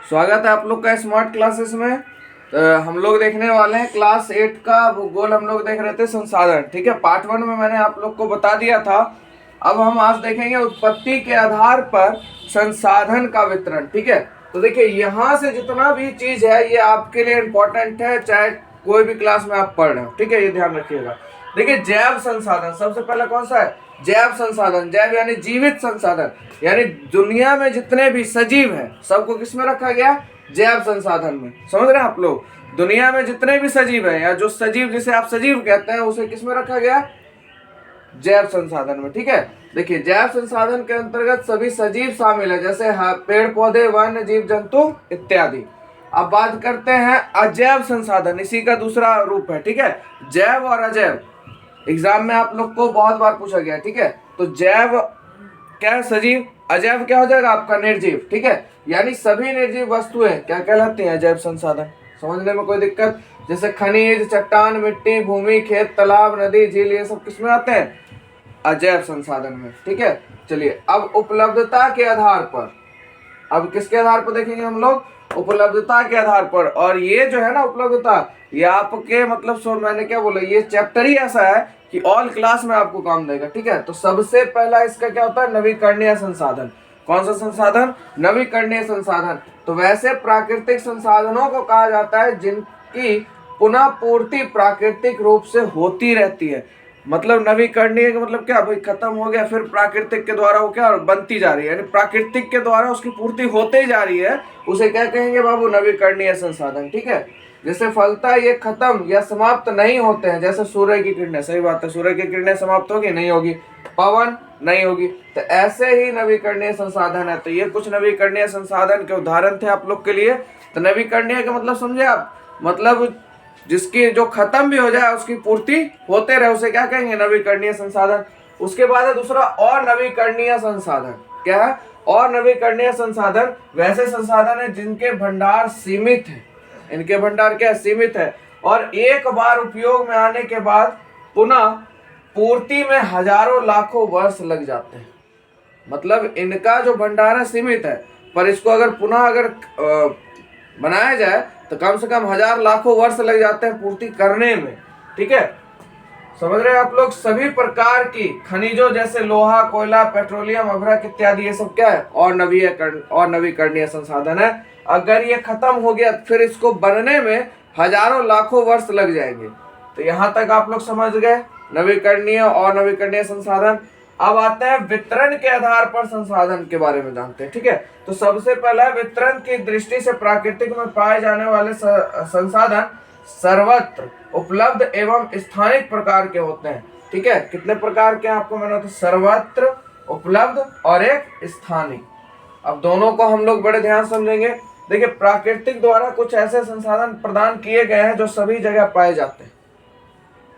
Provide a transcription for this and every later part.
स्वागत है आप लोग का स्मार्ट क्लासेस में। हम लोग देखने वाले हैं क्लास 8 का भूगोल। हम लोग देख रहे थे संसाधन, ठीक है। पार्ट 1 में मैंने आप लोग को बता दिया था। अब हम आज देखेंगे उत्पत्ति के आधार पर संसाधन का वितरण, ठीक है। तो देखिए यहाँ से जितना भी चीज है ये आपके लिए इम्पोर्टेंट है, चाहे कोई भी क्लास में आप पढ़ रहे हो, ठीक है। ये ध्यान रखिएगा। देखिए जैव संसाधन सबसे पहले कौन सा है? जैव संसाधन। जैव यानी जीवित संसाधन, यानी दुनिया में जितने भी सजीव हैं सबको किस में रखा गया? जैव संसाधन में। समझ रहे हैं आप लोग? दुनिया में जितने भी सजीव हैं या जो सजीव जिसे आप सजीव कहते हैं उसे किस में रखा गया? जैव संसाधन में, ठीक है। देखिए जैव संसाधन के अंतर्गत सभी सजीव शामिल है, जैसे पेड़ पौधे, वन्य जीव जंतु इत्यादि। अब बात करते हैं अजैव संसाधन, इसी का दूसरा रूप है, ठीक है। जैव और अजैव एग्जाम में आप लोग को बहुत बार पूछा गया, ठीक है। तो जैव क्या है? सजीव। अजैव क्या हो जाएगा आपका? निर्जीव, ठीक है। यानी सभी निर्जीव वस्तुएं क्या कहलाती हैं? अजैव संसाधन। समझने में कोई दिक्कत? जैसे खनिज, चट्टान, मिट्टी, भूमि, खेत, तालाब, नदी, झील, ये सब किसमें आते हैं? अजैव संसाधन में, ठीक है। चलिए अब उपलब्धता के आधार पर, अब किसके आधार पर देखेंगे हम लोग? उपलब्धता के आधार पर। और ये जो है ना उपलब्धता, ये आपके मतलब सो मैंने क्या बोला, ये चैप्टर ही ऐसा है कि ऑल क्लास में आपको काम देगा, ठीक है। तो सबसे पहला इसका क्या होता है? नवीकरणीय संसाधन। कौन सा संसाधन? नवीकरणीय संसाधन। तो वैसे प्राकृतिक संसाधनों को कहा जाता है जिनकी पुनः पूर्ति प्राकृतिक रूप से होती रहती है। मतलब नवीकरणीय का मतलब क्या भाई? खत्म हो गया फिर प्राकृतिक के द्वारा वो क्या बनती जा रही है, यानी प्राकृतिक के द्वारा उसकी पूर्ति होते जा रही है, उसे क्या कहेंगे बाबू? नवीकरणीय संसाधन, ठीक है। जैसे फलता ये खत्म या समाप्त नहीं होते हैं, जैसे सूर्य की किरणें। सही बात है, सूर्य की किरणें समाप्त होगी? नहीं होगी। पवन नहीं होगी। तो ऐसे ही नवीकरणीय संसाधन है। तो ये कुछ नवीकरणीय संसाधन के उदाहरण थे आप लोग के लिए। तो नवीकरणीय का मतलब समझे आप? मतलब जिसकी जो खत्म भी हो जाए उसकी पूर्ति होते रहे, उसे क्या कहेंगे? नवीकरणीय संसाधन। उसके बाद है दूसरा और नवीकरणीय संसाधन। क्या है? और नवीकरणीय संसाधन वैसे संसाधन है जिनके भंडार सीमित है। इनके भंडार क्या? सीमित है। और एक बार उपयोग में आने के बाद पुनः पूर्ति में हजारों लाखों वर्ष लग जाते हैं। मतलब इनका जो भंडार है सीमित है, पर इसको अगर पुनः बनाया जाए तो कम से कम हजार लाखों वर्ष लग जाते हैं पूर्ति करने में, ठीक है। समझ रहे हैं आप लोग? सभी प्रकार की खनिजों जैसे लोहा, कोयला, पेट्रोलियम, अभ्रक इत्यादि, ये सब क्या है? और नवीकरणीय संसाधन है। अगर ये खत्म हो गया फिर इसको बनने में हजारों लाखों वर्ष लग जाएंगे। तो यहाँ तक आप लोग समझ गए नवीकरणीय और नवीकरणीय संसाधन। अब आते हैं वितरण के आधार पर संसाधन के बारे में जानते हैं, ठीक है। तो सबसे पहला वितरण की दृष्टि से प्राकृतिक में पाए जाने वाले संसाधन सर्वत्र उपलब्ध एवं स्थानिक प्रकार के होते हैं, ठीक है। कितने प्रकार के आपको मैंने बताया? सर्वत्र उपलब्ध और एक स्थानिक। अब दोनों को हम लोग बड़े ध्यान समझेंगे। देखिए प्राकृतिक द्वारा कुछ ऐसे संसाधन प्रदान किए गए हैं जो सभी जगह पाए जाते हैं।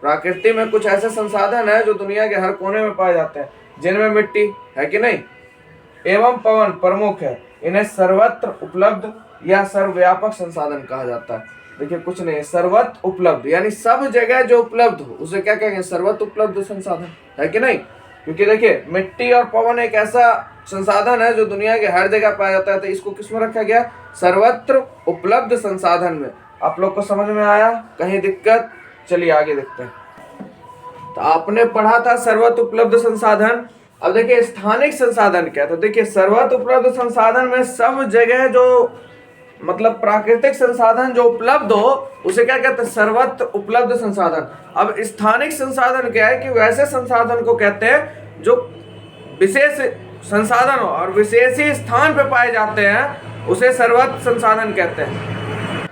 प्रकृति में कुछ ऐसे संसाधन है जो दुनिया के हर कोने में पाए जाते हैं, जिनमें मिट्टी है कि नहीं, एवं पवन प्रमुख है। इन्हें सर्वत्र उपलब्ध या सर्वव्यापक संसाधन कहा जाता है। देखिए कुछ नहीं, सर्वत्र उपलब्ध यानी सब जगह जो उपलब्ध हो उसे क्या कहेंगे? सर्वत्र उपलब्ध संसाधन, है कि नहीं। क्योंकि देखिए मिट्टी और पवन एक ऐसा संसाधन है जो दुनिया के हर जगह पाया जाता है, तो इसको किसमें रखा गया? सर्वत्र उपलब्ध संसाधन में। आप लोग को समझ में आया? कहीं दिक्कत? चलिए आगे देखते हैं। तो आपने पढ़ा था सर्वत्र उपलब्ध संसाधन। अब देखिए स्थानिक संसाधन क्या है? तो देखिए सर्वत्र उपलब्ध संसाधन में सब जगह जो मतलब प्राकृतिक संसाधन जो उपलब्ध हो उसे क्या कहते हैं? सर्वत्र उपलब्ध संसाधन। अब स्थानिक संसाधन क्या है? कि वैसे संसाधन को कहते हैं जो विशेष संसाधन हो और विशेष ही स्थान पे पाए जाते हैं, उसे सर्वत्र संसाधन कहते हैं।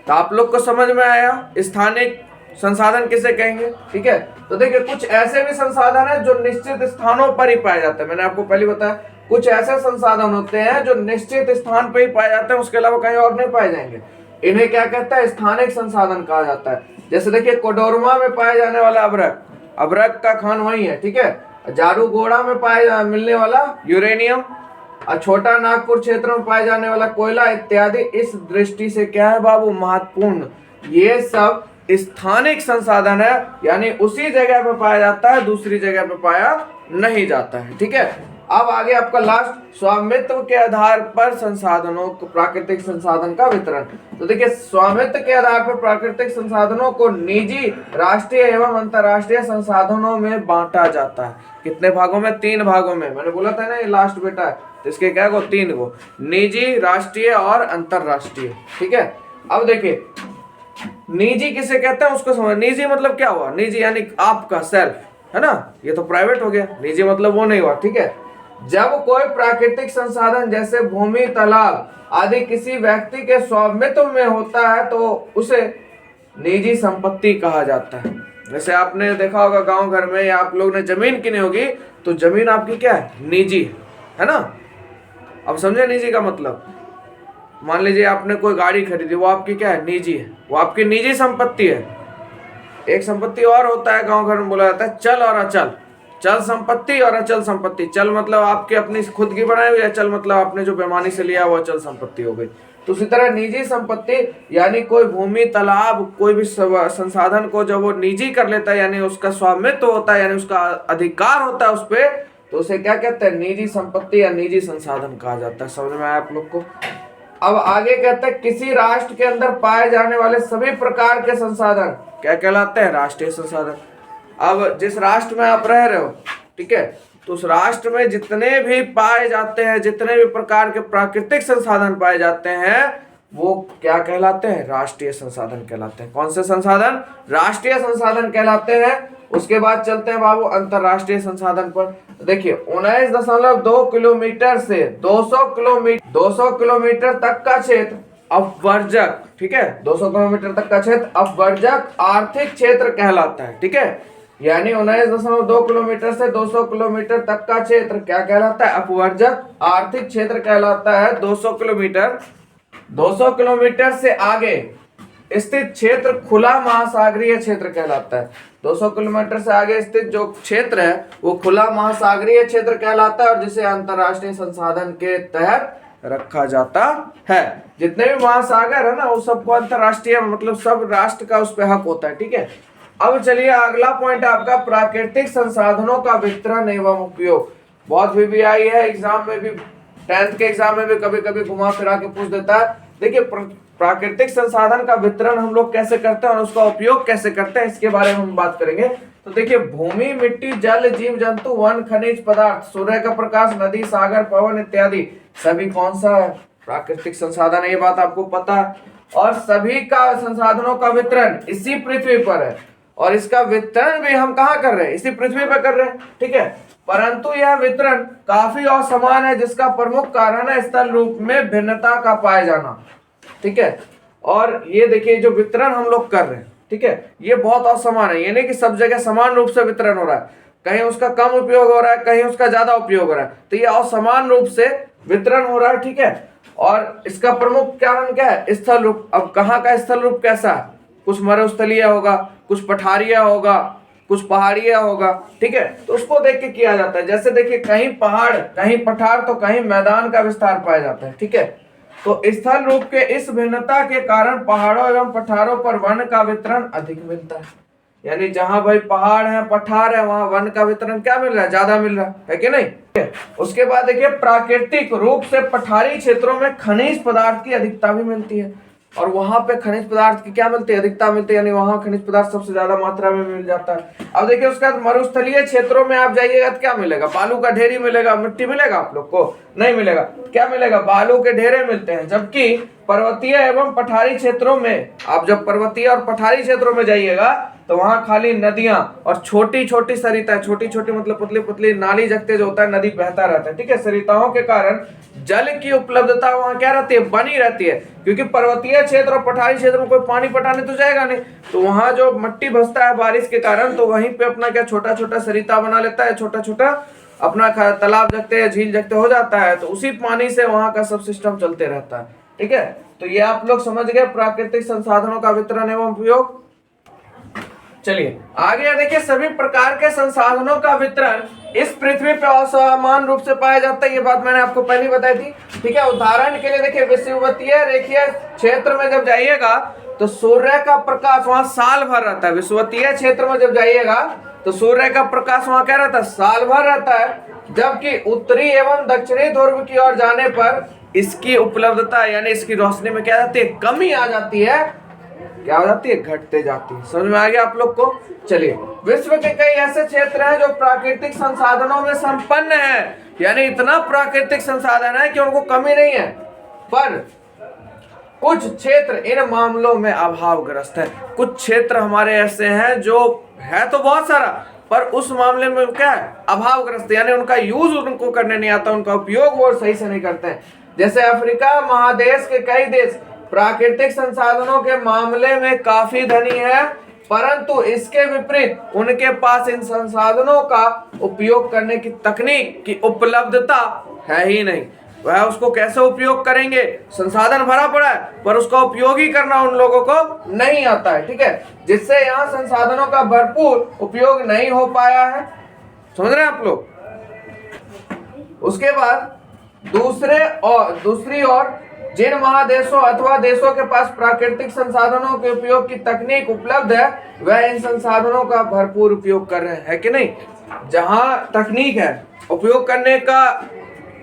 तो आप लोग को समझ में आया स्थानिक संसाधन किसे कहेंगे, ठीक है। तो देखिए कुछ ऐसे भी संसाधन है जो निश्चित स्थानों पर ही पाए जाते हैं। मैंने आपको पहले बताया कुछ ऐसे संसाधन होते हैं जो निश्चित स्थान पर ही पाए जाते हैं, उसके अलावा कहीं और नहीं पाए जाएंगे। इन्हें क्या कहता है? स्थानिक संसाधन कहा जाता है। जैसे देखिए कोडोरमा में पाए जाने वाला अभ्रक, अभ्रक का खान वही है, ठीक है। जारूगोड़ा में मिलने वाला यूरेनियम, और छोटा नागपुर क्षेत्र में पाए जाने वाला कोयला इत्यादि इस दृष्टि से क्या है बाबू? महत्वपूर्ण। ये सब स्थानिक संसाधन है, यानी उसी जगह पे पाया जाता है, दूसरी जगह पे पाया नहीं जाता है, ठीक है। अब आगे आपका लास्ट, स्वामित्व के आधार पर संसाधनों प्राकृतिक संसाधन का वितरण। तो देखिए स्वामित्व के आधार पर प्राकृतिक संसाधनों को निजी, राष्ट्रीय एवं अंतरराष्ट्रीय संसाधनों में बांटा जाता है। कितने भागों में? 3 भागों में। मैंने बोला था ना ये लास्ट बेटा है, तो इसके क्या को 3 को, निजी, राष्ट्रीय और अंतरराष्ट्रीय। ठीक है, अब देखिए निजी किसे कहते हैं उसको समझ। निजी मतलब क्या हुआ? निजी यानी आपका सेल्फ, है ना, ये तो प्राइवेट हो गया। निजी मतलब वो नहीं हुआ। ठीक है, जब कोई प्राकृतिक संसाधन जैसे भूमि, तालाब आदि किसी व्यक्ति के स्वामित्व में होता है तो उसे निजी संपत्ति कहा जाता है। जैसे आपने देखा होगा गांव घर में, या आप लोग ने जमीन किनी होगी, तो जमीन आपकी क्या है? निजी है ना। अब समझे निजी का मतलब? मान लीजिए आपने कोई गाड़ी खरीदी, वो आपकी क्या है? निजी है, वो आपकी निजी संपत्ति है। एक संपत्ति और होता है गांव घर में, बोला जाता है चल और अचल। चल संपत्ति और अचल संपत्ति। चल मतलब आपकी अपनी खुद की बनाई हुई, अचल मतलब आपने जो बेईमानी से लिया वो अचल संपत्ति हो गई। तो उसी तरह निजी संपत्ति यानी कोई भूमि, तालाब, कोई भी संसाधन को जब वो निजी कर लेता है, यानी उसका स्वामित्व होता है, यानी उसका अधिकार होता है उस पर, तो उसे क्या कहते हैं? निजी संपत्ति या निजी संसाधन कहा जाता है। समझ में आया आप लोग को? अब आगे कहते हैं किसी राष्ट्र के अंदर पाए जाने वाले सभी प्रकार के संसाधन क्या कहलाते हैं? राष्ट्रीय संसाधन। अब जिस राष्ट्र में आप रह रहे हो, ठीक है, तो उस राष्ट्र में जितने भी पाए जाते हैं, जितने भी प्रकार के प्राकृतिक संसाधन पाए जाते हैं, वो क्या कहलाते हैं? राष्ट्रीय संसाधन कहलाते हैं। कौन से संसाधन? राष्ट्रीय संसाधन कहलाते हैं। उसके बाद चलते हैं बाबू अंतरराष्ट्रीय संसाधन पर। देखिए 19.2 किलोमीटर से 200 किलोमीटर तक का क्षेत्र अपवर्जक, ठीक है, 200 किलोमीटर तक का क्षेत्र अपवर्जक आर्थिक क्षेत्र कहलाता है। ठीक है, यानी 19.2 किलोमीटर से 200 किलोमीटर तक का क्षेत्र क्या कहलाता है? अपवर्जक आर्थिक क्षेत्र कहलाता है। 200 किलोमीटर से आगे स्थित क्षेत्र खुला महासागरीय क्षेत्र कहलाता है। 200 किलोमीटर से आगे स्थित जो क्षेत्र है वो खुला महासागरीय क्षेत्र कहलाता है, और जिसे अंतरराष्ट्रीय संसाधन के तहत रखा जाता है। जितने भी महासागर है ना, वो सबको अंतरराष्ट्रीय, मतलब सब राष्ट्र का उस पर हक होता है। ठीक है, अब चलिए अगला पॉइंट आपका प्राकृतिक संसाधनों का वितरण एवं उपयोग। बहुत VBI है एग्जाम में भी, 10th के एग्जाम में भी कभी कभी घुमा फिरा के पूछ देता है। देखिए प्राकृतिक संसाधन का वितरण हम लोग कैसे करते हैं और उसका उपयोग कैसे करते हैं, इसके बारे में हम बात करेंगे। तो देखिए भूमि, मिट्टी, जल, जीव जंतु, वन, खनिज पदार्थ, सूर्य का प्रकाश, नदी, सागर, पवन इत्यादि सभी कौन सा है? प्राकृतिक संसाधन है। ये बात आपको पता है। और सभी का संसाधनों का वितरण इसी पृथ्वी पर है, और इसका वितरण भी हम कहाँ कर रहे हैं? इसी पृथ्वी पर कर रहे हैं। ठीक है, परंतु यह वितरण काफी असमान है, जिसका प्रमुख कारण है स्थल रूप में भिन्नता का पाए जाना। ठीक है, और ये देखिए जो वितरण हम लोग कर रहे हैं, ठीक है, ये बहुत असमान है। ये नहीं कि सब जगह समान रूप से वितरण हो रहा है, कहीं उसका कम उपयोग हो रहा है, कहीं उसका ज्यादा उपयोग हो रहा है, तो ये असमान रूप से वितरण हो रहा है। ठीक है, और इसका प्रमुख कारण क्या है? स्थल रूप। अब कहाँ का स्थल रूप कैसा है? कुछ मरुस्थलीय होगा, कुछ पठारीय होगा, कुछ पहाड़िया होगा। ठीक है, तो उसको देख के किया जाता है। जैसे देखिए कहीं पहाड़, कहीं पठार, तो कहीं मैदान का विस्तार पाया जाता है। ठीक है, तो स्थल रूप के इस भिन्नता के कारण पहाड़ों एवं पठारों पर वन का वितरण अधिक मिलता है। यानी जहां भाई पहाड़ है, पठार है, वहां वन का वितरण क्या मिल रहा है? ज्यादा मिल रहा है कि नहीं? उसके बाद देखिए प्राकृतिक रूप से पठारी क्षेत्रों में खनिज पदार्थ की अधिकता भी मिलती है, और वहां पे खनिज पदार्थ की क्या मिलती है? अधिकता मिलती है, यानी वहां खनिज पदार्थ सबसे ज्यादा मात्रा में मिल जाता है। अब देखिए उसके बाद मरुस्थलीय क्षेत्रों में आप जाइएगा तो क्या मिलेगा? बालू का ढेरी मिलेगा। मिट्टी मिलेगा आप लोग को? नहीं मिलेगा। क्या मिलेगा? बालू के ढेरे मिलते हैं। जबकि पर्वतीय एवं पठारी क्षेत्रों में, आप जब पर्वतीय और पठारी क्षेत्रों में जाइएगा तो वहां खाली नदियां और छोटी छोटी सरिताएं, छोटी छोटी मतलब पतली पतली नाली जगते जो होता है, नदी बहता रहता है। ठीक है, सरिताओं के कारण जल की उपलब्धता वहां क्या रहती है? बनी रहती है, क्योंकि पर्वतीय क्षेत्र और पठारी क्षेत्र में कोई पानी पटाने तो जाएगा नहीं, तो वहां जो मिट्टी भसता है बारिश के कारण, तो वहीं पे अपना क्या छोटा छोटा सरिता बना लेता है, छोटा छोटा अपना तालाब जगते हैं, झील जगते हो जाता है, तो उसी पानी से वहां का सब सिस्टम चलते रहता है। ठीक है, तो ये आप लोग समझ गए प्राकृतिक संसाधनों का वितरण एवं उपयोग। चलिए आगे देखिए, सभी प्रकार के संसाधनों का वितरण इस पृथ्वी पर असमान रूप से पाया जाता है। ये बात मैंने आपको पहले ही बताई थी। ठीक है, उदाहरण के लिए देखिए विषुवतीय रेखीय क्षेत्र में जब जाइएगा तो सूर्य का प्रकाश वहां साल भर रहता है। विषुवतीय क्षेत्र में जब जाइएगा तो सूर्य का प्रकाश वहां क्या रहता है, साल भर रहता है, जबकि उत्तरी एवं दक्षिणी ध्रुव की ओर जाने पर इसकी उपलब्धता यानी इसकी रोशनी में क्या जाती है, कमी आ जाती है, क्या हो जाती है, घटते जाती है। समझ में आ गया आप लोग को। चलिए, विश्व के कई ऐसे क्षेत्र हैं जो प्राकृतिक संसाधनों में संपन्न है, यानी इतना प्राकृतिक संसाधन है कि उनको कमी नहीं है, पर कुछ क्षेत्र इन मामलों में अभावग्रस्त है। कुछ क्षेत्र हमारे ऐसे हैं जो है तो बहुत सारा, पर उस मामले में क्या है, अभावग्रस्त, यानी उनका यूज उनको करने नहीं आता, उनका उपयोग वो सही से नहीं करते हैं। जैसे अफ्रीका महादेश के कई देश प्राकृतिक संसाधनों के मामले में काफी धनी है, परंतु इसके विपरीत उनके पास इन संसाधनों का उपयोग करने की तकनीक की उपलब्धता है ही नहीं। वह उसको कैसे उपयोग करेंगे, संसाधन भरा पड़ा है पर उसका उपयोग ही करना उन लोगों को नहीं आता है, ठीक है, जिससे यहाँ संसाधनों का भरपूर उपयोग नहीं हो पाया है। समझ रहे हैं आप लोग। उसके बाद दूसरी ओर जिन महादेशों अथवा देशों के पास प्राकृतिक संसाधनों के उपयोग की तकनीक उपलब्ध है, वह इन संसाधनों का भरपूर उपयोग कर रहे हैं, है कि नहीं। जहां तकनीक है, उपयोग करने का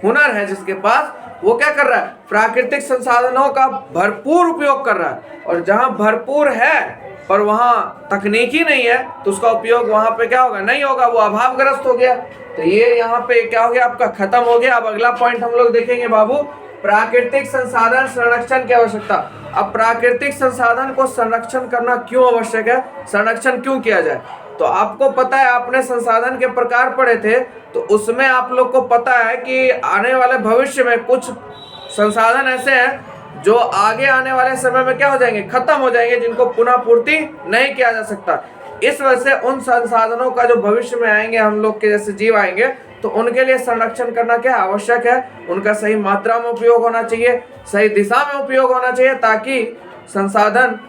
हुनर है जिसके पास, वो क्या कर रहा है, प्राकृतिक संसाधनों का भरपूर उपयोग कर रहा है। और जहां भरपूर है पर वहां तकनीक ही नहीं है, तो उसका उपयोग वहां पे क्या होगा, नहीं होगा, वो अभावग्रस्त हो गया। तो ये यहाँ पे क्या हो गया, आपका खत्म हो गया। अब अगला पॉइंट हम लोग देखेंगे बाबू, प्राकृतिक संसाधन संरक्षण की आवश्यकता। अब प्राकृतिक संसाधन को संरक्षण करना क्यों आवश्यक है, संरक्षण क्यों किया जाए। तो आपको पता है, आपने संसाधन के प्रकार पढ़े थे, तो उसमें आप लोग को पता है कि आने वाले भविष्य में कुछ संसाधन ऐसे हैं जो आगे आने वाले समय में क्या हो जाएंगे, खत्म हो जाएंगे, जिनको पुनः पूर्ति नहीं किया जा सकता। इस वजह से उन संसाधनों का जो भविष्य में आएंगे, हम लोग के जैसे जीव आएंगे, तो उनके लिए संरक्षण करना क्या आवश्यक है, उनका सही मात्रा में उपयोग होना चाहिए, सही दिशा में उपयोग होना चाहिए, ताकि संसाधन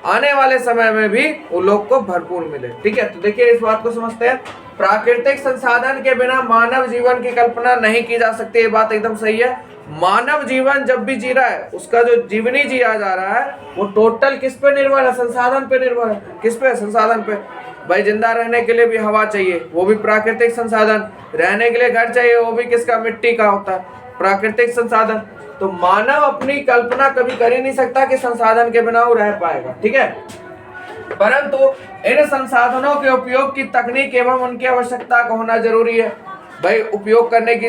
आने वाले समय में भी उन लोग को भरपूर मिले। ठीक है, तो देखिए इस बात को समझते हैं। प्राकृतिक संसाधन के बिना मानव जीवन की कल्पना नहीं की जा सकती, ये बात एकदम सही है। मानव जीवन जब भी जी रहा है, उसका जो जीवनी जिया जा रहा है, वो टोटल किस पे निर्भर है, संसाधन पे निर्भर है। किस पे, संसाधन पे। भाई जिंदा रहने के लिए भी हवा चाहिए, वो भी प्राकृतिक संसाधन। रहने के लिए घर चाहिए, वो भी किसका, मिट्टी का होता है, प्राकृतिक संसाधन। तो मानव अपनी कल्पना कभी कर ही नहीं सकता कि संसाधन के बिना वो रह पाएगा, ठीक है। परंतु इन संसाधनों के उपयोग की तकनीक एवं उनकी आवश्यकता का होना जरूरी है। भाई उपयोग करने की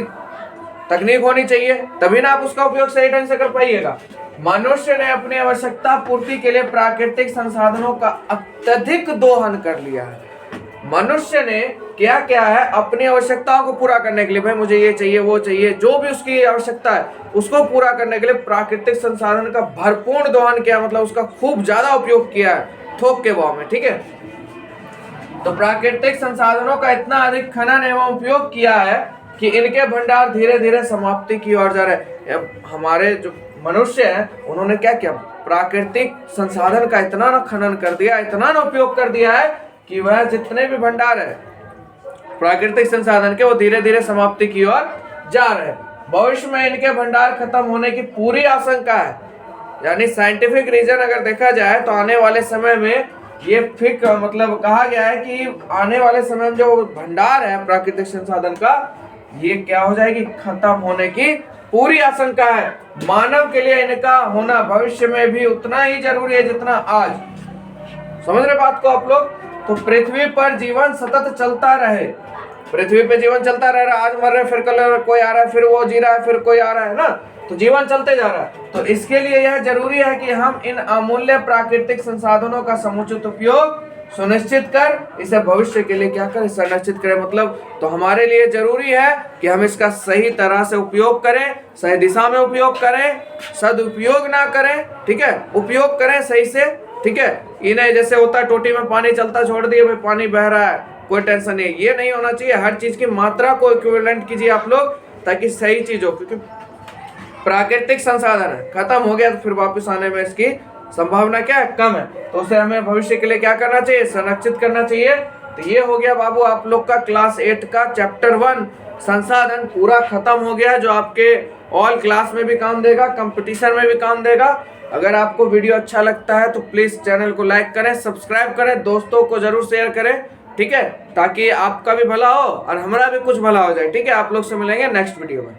तकनीक होनी चाहिए, तभी ना आप उसका उपयोग सही ढंग से कर पाइएगा। मनुष्य ने अपनी आवश्यकता पूर्ति के लिए प्राकृतिक संसाधनों का अत्यधिक दोहन कर लिया है। मनुष्य ने क्या क्या है, अपनी आवश्यकताओं को पूरा करने के लिए, भाई मुझे ये चाहिए वो चाहिए, जो भी उसकी आवश्यकता है उसको पूरा करने के लिए प्राकृतिक संसाधन का भरपूर दोहन किया, मतलब उसका खूब ज्यादा उपयोग किया है, थोक के भाव में, ठीक है। तो प्राकृतिक संसाधनों का इतना अधिक खनन एवं उपयोग किया है कि इनके भंडार धीरे धीरे समाप्ति की ओर जा रहे हैं। हमारे जो मनुष्य हैं, उन्होंने क्या किया, प्राकृतिक संसाधन का इतना ना खनन कर दिया, इतना ना उपयोग कर दिया है कि वह जितने भी भंडार है प्राकृतिक संसाधन के, वो धीरे धीरे समाप्ति की ओर जा रहे हैं। भविष्य में इनके भंडार खत्म होने की पूरी आशंका है। यानी साइंटिफिक रीजन अगर देखा जाए तो आने वाले समय में ये मतलब कहा गया है कि आने वाले समय में जो भंडार है प्राकृतिक संसाधन का, ये क्या हो जाएगी, खत्म होने की पूरी आशंका है। मानव के लिए इनका होना भविष्य में भी उतना ही जरूरी है जितना आज। समझ रहे बात को आप लोग। तो पृथ्वी पर जीवन सतत चलता रहे, पृथ्वी पे जीवन चलता रह रहा है, आज मर रहे, फिर कल कोई आ रहा है, फिर वो जी रहा है, फिर कोई आ रहा है ना, तो जीवन चलते जा रहा है। तो इसके लिए यह जरूरी है कि हम इन अमूल्य प्राकृतिक संसाधनों का समुचित उपयोग सुनिश्चित कर इसे भविष्य के लिए क्या करें, सुनिश्चित करें। मतलब तो हमारे लिए जरूरी है कि हम इसका सही तरह से उपयोग करें, सही दिशा में उपयोग करें, सदुपयोग ना करें, ठीक है, उपयोग करें सही से, ठीक है। ये नहीं जैसे होता है टोटी में पानी चलता छोड़ दिए, भाई पानी बह रहा है, कोई टेंशन नहीं, ये नहीं होना चाहिए। हर चीज की मात्रा को इक्विवेलेंट कीजिए आप लोग, ताकि सही चीज हो, क्योंकि प्राकृतिक संसाधन है, खत्म हो गया तो फिर वापस आने में इसकी संभावना क्या है, कम है। तो उसे हमें भविष्य के लिए क्या करना चाहिए, संरक्षित करना चाहिए। तो ये हो गया बाबू आप लोग का क्लास 8 का चैप्टर 1 संसाधन पूरा खत्म हो गया, जो आपके ऑल क्लास में भी काम देगा, कंपटीशन में भी काम देगा। अगर आपको वीडियो अच्छा लगता है तो प्लीज चैनल को लाइक करें, सब्सक्राइब करें, दोस्तों को जरूर शेयर करें, ठीक है, ताकि आपका भी भला हो और हमारा भी कुछ भला हो जाए। ठीक है, आप लोग से मिलेंगे नेक्स्ट वीडियो में।